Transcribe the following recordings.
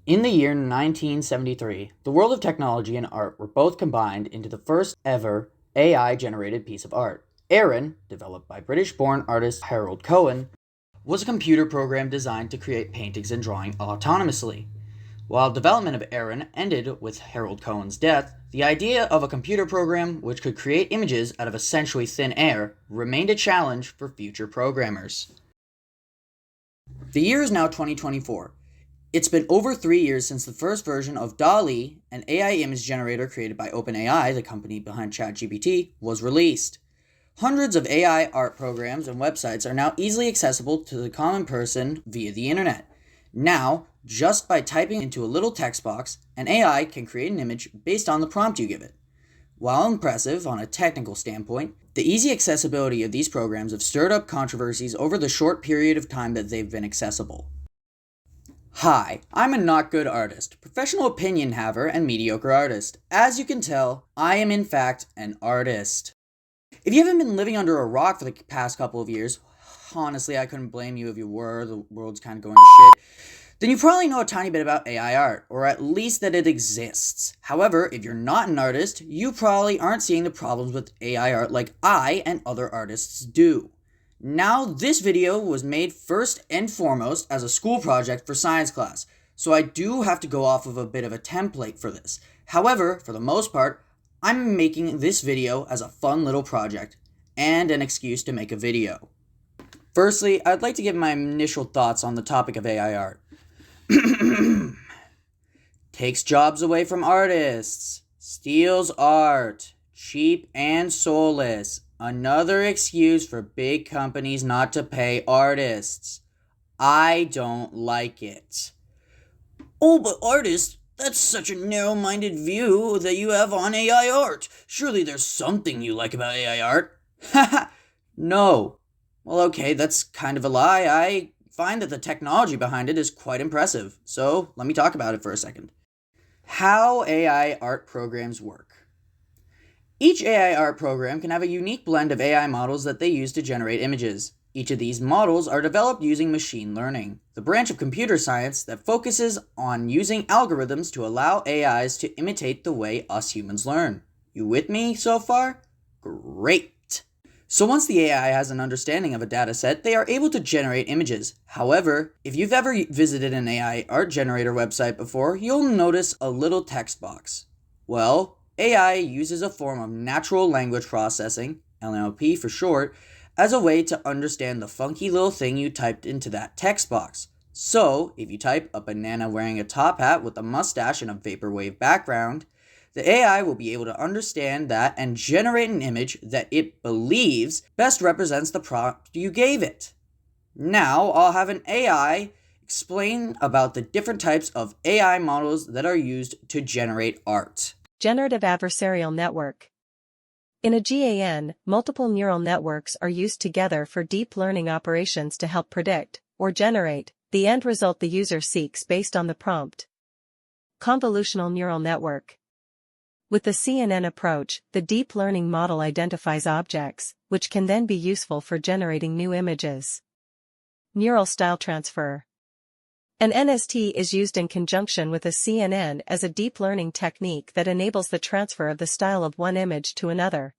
In the year 1973, the world of technology and art were both combined into the first ever AI-generated piece of art. Aaron, developed by British-born artist Harold Cohen, was a computer program designed to create paintings and drawing autonomously. While development of Aaron ended with Harold Cohen's death, the idea of a computer program which could create images out of essentially thin air remained a challenge for future programmers. The year is now 2024. It's been over 3 years since the first version of DALL-E, an AI image generator created by OpenAI, the company behind ChatGPT, was released. Hundreds of AI art programs and websites are now easily accessible to the common person via the internet. Now, just by typing into a little text box, an AI can create an image based on the prompt you give it. While impressive on a technical standpoint, the easy accessibility of these programs have stirred up controversies over the short period of time that they've been accessible. Hi, I'm ANotgoodArtist, professional opinion haver and mediocre artist. As you can tell, I am in fact an artist. If you haven't been living under a rock for the past couple of years, honestly I couldn't blame you if you were, the world's kind of going to shit, then you probably know a tiny bit about AI art, or at least that it exists. However, if you're not an artist, you probably aren't seeing the problems with AI art like I and other artists do. Now, this video was made first and foremost as a school project for science class, so I do have to go off of a bit of a template for this. However, for the most part, I'm making this video as a fun little project and an excuse to make a video. Firstly, I'd like to give my initial thoughts on the topic of AI art. Takes jobs away from artists, steals art, cheap and soulless. Another excuse for big companies not to pay artists. I don't like it. Oh, but artists, that's such a narrow-minded view that you have on AI art. Surely there's something you like about AI art. Haha, no. Well, okay, that's kind of a lie. I find that the technology behind it is quite impressive. So let me talk about it for a second. How AI art programs work. Each AI art program can have a unique blend of AI models that they use to generate images. Each of these models are developed using machine learning, the branch of computer science that focuses on using algorithms to allow AIs to imitate the way us humans learn. You with me so far? Great! So once the AI has an understanding of a dataset, they are able to generate images. However, if you've ever visited an AI art generator website before, you'll notice a little text box. Well, AI uses a form of natural language processing, NLP for short, as a way to understand the funky little thing you typed into that text box. So, if you type a banana wearing a top hat with a mustache and a vaporwave background, the AI will be able to understand that and generate an image that it believes best represents the prompt you gave it. Now, I'll have an AI explain about the different types of AI models that are used to generate art. Generative Adversarial Network. In a GAN, multiple neural networks are used together for deep learning operations to help predict, or generate, the end result the user seeks based on the prompt. Convolutional neural network. With the CNN approach, the deep learning model identifies objects, which can then be useful for generating new images. Neural style transfer. An NST is used in conjunction with a CNN as a deep learning technique that enables the transfer of the style of one image to another.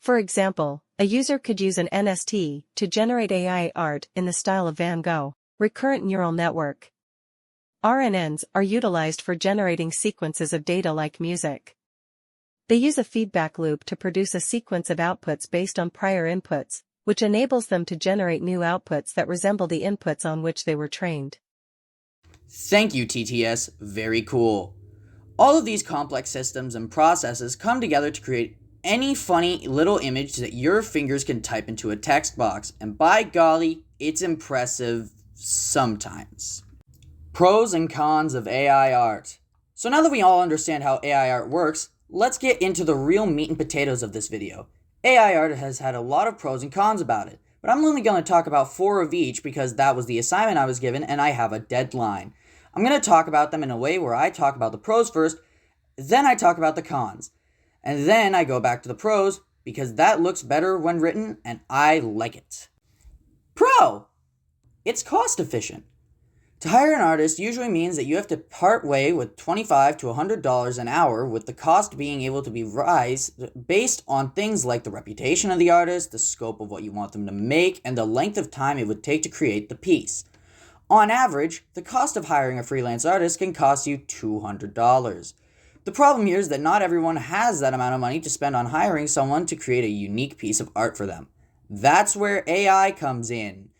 For example, a user could use an NST to generate AI art in the style of Van Gogh. Recurrent neural network. RNNs are utilized for generating sequences of data like music. They use a feedback loop to produce a sequence of outputs based on prior inputs, which enables them to generate new outputs that resemble the inputs on which they were trained. Thank you, TTS. Very cool. All of these complex systems and processes come together to create any funny little image that your fingers can type into a text box, and by golly, it's impressive sometimes. Pros and cons of AI art. So now that we all understand how AI art works, let's get into the real meat and potatoes of this video. AI art has had a lot of pros and cons about it, but I'm only going to talk about 4 of each because that was the assignment I was given and I have a deadline. I'm going to talk about them in a way where I talk about the pros first, then I talk about the cons, and then I go back to the pros because that looks better when written and I like it. Pro! It's cost efficient. To hire an artist usually means that you have to part way with $25 to $100 an hour, with the cost being able to be raised based on things like the reputation of the artist, the scope of what you want them to make, and the length of time it would take to create the piece. On average, the cost of hiring a freelance artist can cost you $200. The problem here is that not everyone has that amount of money to spend on hiring someone to create a unique piece of art for them. That's where AI comes in.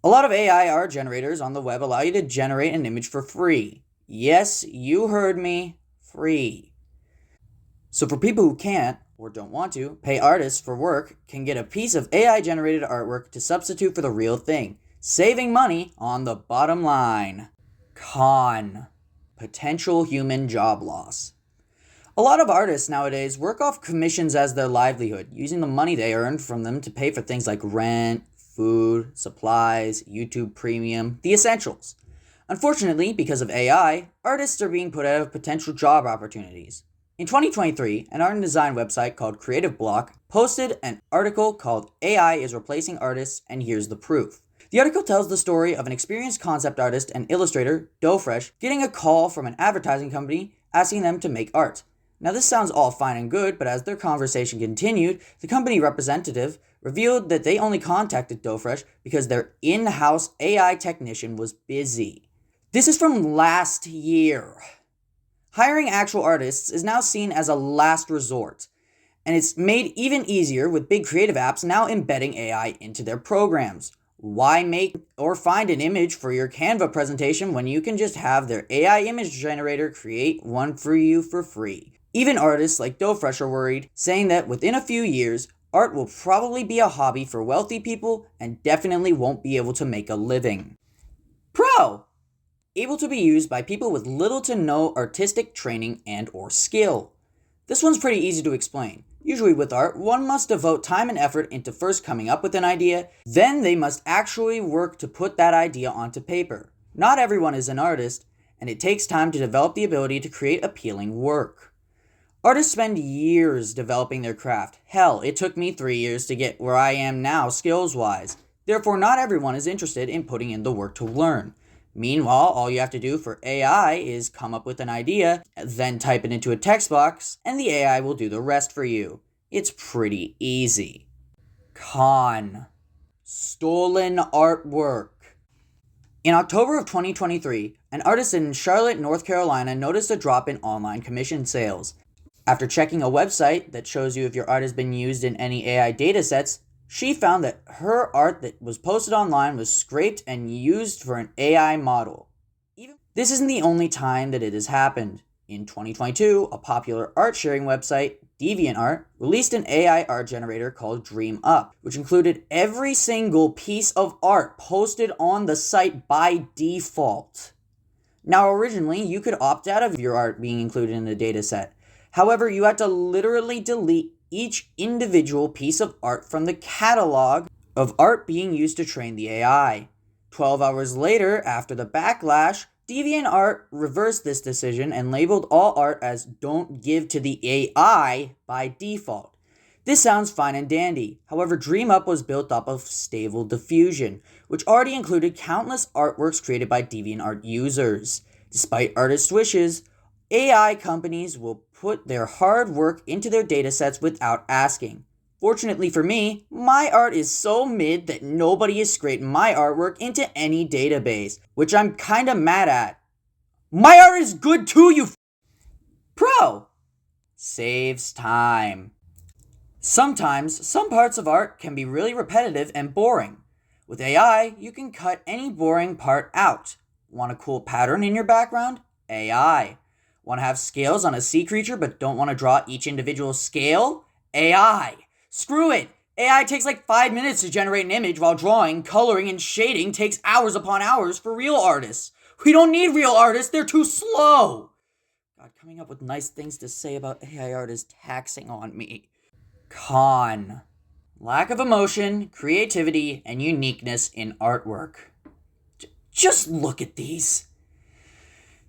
A lot of AI art generators on the web allow you to generate an image for free. Yes, you heard me, free. So for people who can't, or don't want to, pay artists for work, can get a piece of AI-generated artwork to substitute for the real thing, saving money on the bottom line. Con. Potential human job loss. A lot of artists nowadays work off commissions as their livelihood, using the money they earn from them to pay for things like rent, food, supplies, YouTube Premium, the essentials. Unfortunately, because of AI, artists are being put out of potential job opportunities. In 2023, an art and design website called Creative Block posted an article called AI is Replacing Artists, and Here's the Proof. The article tells the story of an experienced concept artist and illustrator, Doughfresh, getting a call from an advertising company asking them to make art. Now this sounds all fine and good, but as their conversation continued, the company representative revealed that they only contacted Doughfresh because their in-house AI technician was busy. This is from last year. Hiring actual artists is now seen as a last resort, and it's made even easier with big creative apps now embedding AI into their programs. Why make or find an image for your Canva presentation when you can just have their AI image generator create one for you for free? Even artists like Doughfresh are worried, saying that within a few years, art will probably be a hobby for wealthy people and definitely won't be able to make a living. Pro! Able to be used by people with little to no artistic training and or skill. This one's pretty easy to explain. Usually with art, one must devote time and effort into first coming up with an idea, then they must actually work to put that idea onto paper. Not everyone is an artist, and it takes time to develop the ability to create appealing work. Artists spend years developing their craft. Hell, it took me 3 years to get where I am now skills-wise. Therefore, not everyone is interested in putting in the work to learn. Meanwhile, all you have to do for AI is come up with an idea, then type it into a text box, and the AI will do the rest for you. It's pretty easy. Con. Stolen artwork. In October of 2023, an artist in Charlotte, North Carolina noticed a drop in online commission sales. After checking a website that shows you if your art has been used in any AI datasets, she found that her art that was posted online was scraped and used for an AI model. This isn't the only time that it has happened. In 2022, a popular art sharing website, DeviantArt, released an AI art generator called Dream Up, which included every single piece of art posted on the site by default. Now, originally, you could opt out of your art being included in the dataset. However, you had to literally delete each individual piece of art from the catalog of art being used to train the AI. 12 hours later, after the backlash, DeviantArt reversed this decision and labeled all art as "don't give to the AI" by default. This sounds fine and dandy. However, DreamUp was built up of Stable Diffusion, which already included countless artworks created by DeviantArt users. Despite artists' wishes, AI companies will put their hard work into their datasets without asking. Fortunately for me, my art is so mid that nobody has scraped my artwork into any database, which I'm kinda mad at. My art is good too, you Pro! Saves time. Sometimes, some parts of art can be really repetitive and boring. With AI, you can cut any boring part out. Want a cool pattern in your background? AI. Want to have scales on a sea creature but don't want to draw each individual scale? AI. Screw it! AI takes like 5 minutes to generate an image while drawing, coloring, and shading takes hours upon hours for real artists. We don't need real artists, they're too slow! God, coming up with nice things to say about AI art is taxing on me. Con. Lack of emotion, creativity, and uniqueness in artwork. Just look at these.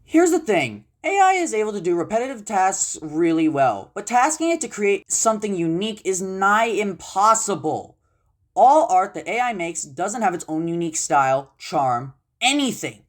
Here's the thing. AI is able to do repetitive tasks really well, but tasking it to create something unique is nigh impossible. All art that AI makes doesn't have its own unique style, charm, anything.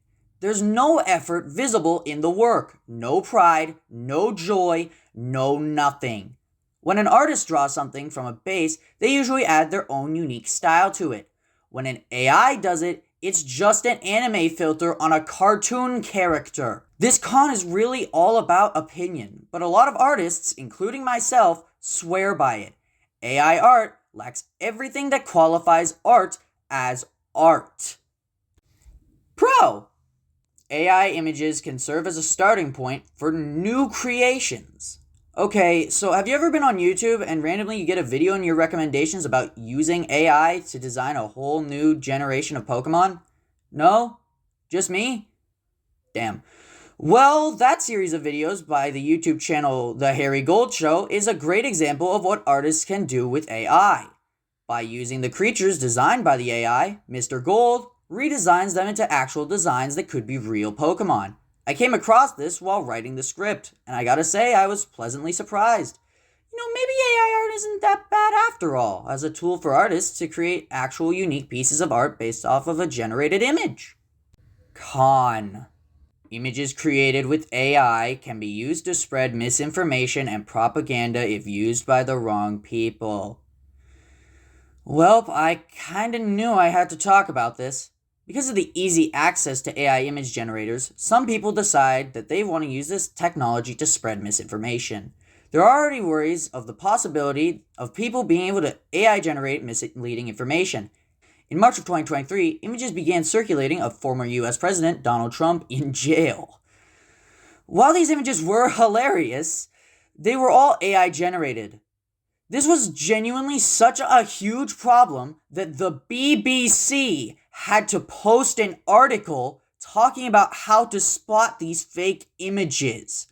there's no effort visible in the work, no pride, no joy, no nothing. When an artist draws something from a base, they usually add their own unique style to it. When an AI does it, it's just an anime filter on a cartoon character. This con is really all about opinion, but a lot of artists, including myself, swear by it. AI art lacks everything that qualifies art as art. Pro! AI images can serve as a starting point for new creations. Okay, so have you ever been on YouTube and randomly you get a video in your recommendations about using AI to design a whole new generation of Pokemon? No? Just me? Damn. Well, that series of videos by the YouTube channel The Harry Gold Show is a great example of what artists can do with AI. By using the creatures designed by the AI, Mr. Gold redesigns them into actual designs that could be real Pokemon. I came across this while writing the script, and I gotta say I was pleasantly surprised. Maybe AI art isn't that bad after all, as a tool for artists to create actual unique pieces of art based off of a generated image. Con. Images created with AI can be used to spread misinformation and propaganda if used by the wrong people. Well, I kinda knew I had to talk about this. Because of the easy access to AI image generators, some people decide that they want to use this technology to spread misinformation. There are already worries of the possibility of people being able to AI generate misleading information. In March of 2023, images began circulating of former US President Donald Trump in jail. While these images were hilarious, they were all AI generated. This was genuinely such a huge problem that the BBC had to post an article talking about how to spot these fake images.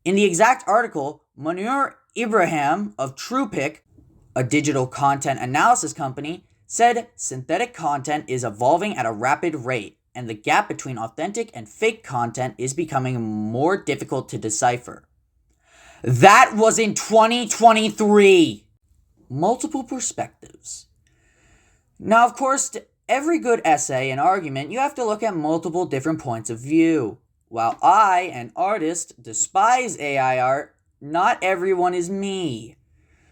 In the exact article, Munir Ibrahim of TruePic, a digital content analysis company, said synthetic content is evolving at a rapid rate, and the gap between authentic and fake content is becoming more difficult to decipher. That was in 2023. Multiple perspectives. Now, of course, to every good essay and argument, you have to look at multiple different points of view. While I, an artist, despise AI art, not everyone is me.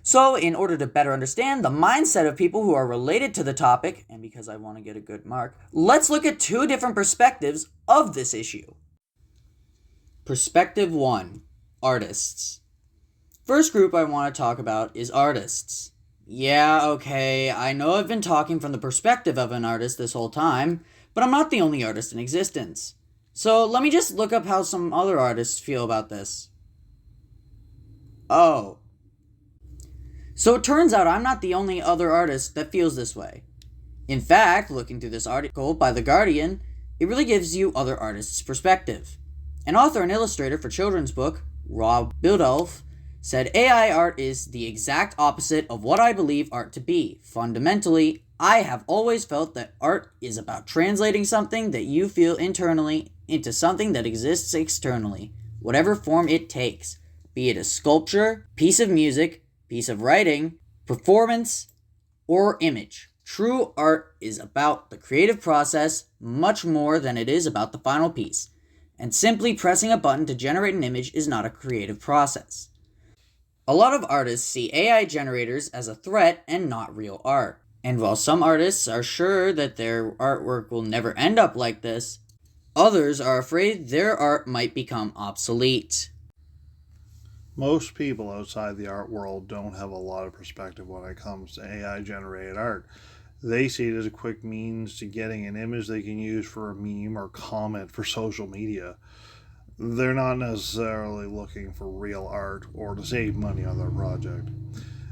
So, in order to better understand the mindset of people who are related to the topic, and because I want to get a good mark, let's look at two different perspectives of this issue. Perspective 1. Artists. First group I want to talk about is artists. Yeah, okay, I know I've been talking from the perspective of an artist this whole time, but I'm not the only artist in existence. So let me just look up how some other artists feel about this. Oh. So it turns out I'm not the only other artist that feels this way. In fact, looking through this article by The Guardian, it really gives you other artists' perspective. An author and illustrator for children's book, Rob Biddulph, said AI art is the exact opposite of what I believe art to be. Fundamentally, I have always felt that art is about translating something that you feel internally into something that exists externally, whatever form it takes, be it a sculpture, piece of music, piece of writing, performance, or image. True art is about the creative process much more than it is about the final piece, and simply pressing a button to generate an image is not a creative process. A lot of artists see AI generators as a threat and not real art. And while some artists are sure that their artwork will never end up like this, others are afraid their art might become obsolete. Most people outside the art world don't have a lot of perspective when it comes to AI generated art. They see it as a quick means to getting an image they can use for a meme or comment for social media. They're not necessarily looking for real art or to save money on their project.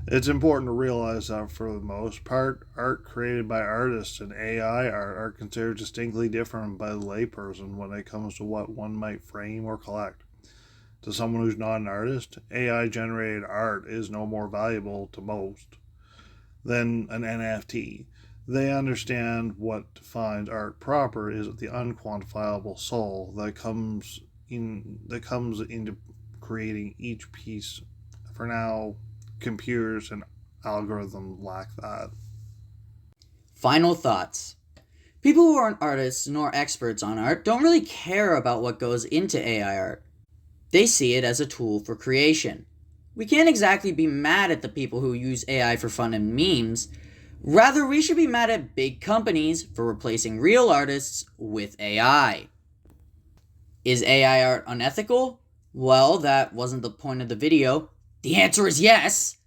It's important to realize that for the most part, art created by artists and AI art are considered distinctly different by the layperson when it comes to what one might frame or collect. To someone who's not an artist, AI generated art is no more valuable to most than an NFT. They understand what defines art proper is the unquantifiable soul that comes into creating each piece. For now, computers and algorithms lack that. Final thoughts. People who aren't artists nor experts on art don't really care about what goes into AI art. They see it as a tool for creation. We can't exactly be mad at the people who use AI for fun and memes. Rather, we should be mad at big companies for replacing real artists with AI. Is AI art unethical? Well, that wasn't the point of the video. The answer is yes!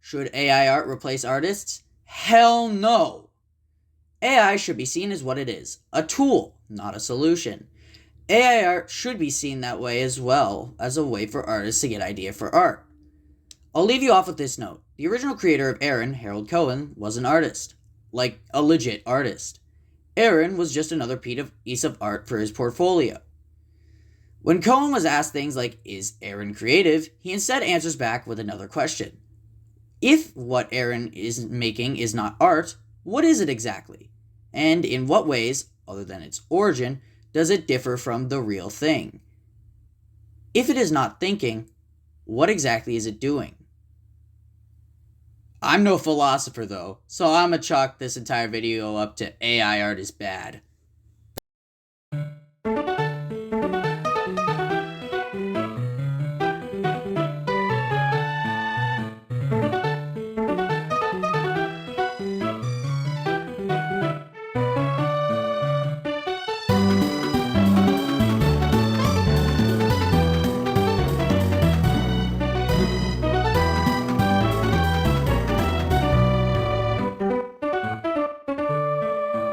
Should AI art replace artists? Hell no! AI should be seen as what it is, a tool, not a solution. AI art should be seen that way as well as a way for artists to get idea for art. I'll leave you off with this note. The original creator of Aaron, Harold Cohen, was an artist. Like, a legit artist. Aaron was just another piece of art for his portfolio. When Cohen was asked things like, is Aaron creative, he instead answers back with another question. If what Aaron is making is not art, what is it exactly? And in what ways, other than its origin, does it differ from the real thing? If it is not thinking, what exactly is it doing? I'm no philosopher though, so I'ma chalk this entire video up to AI art is bad.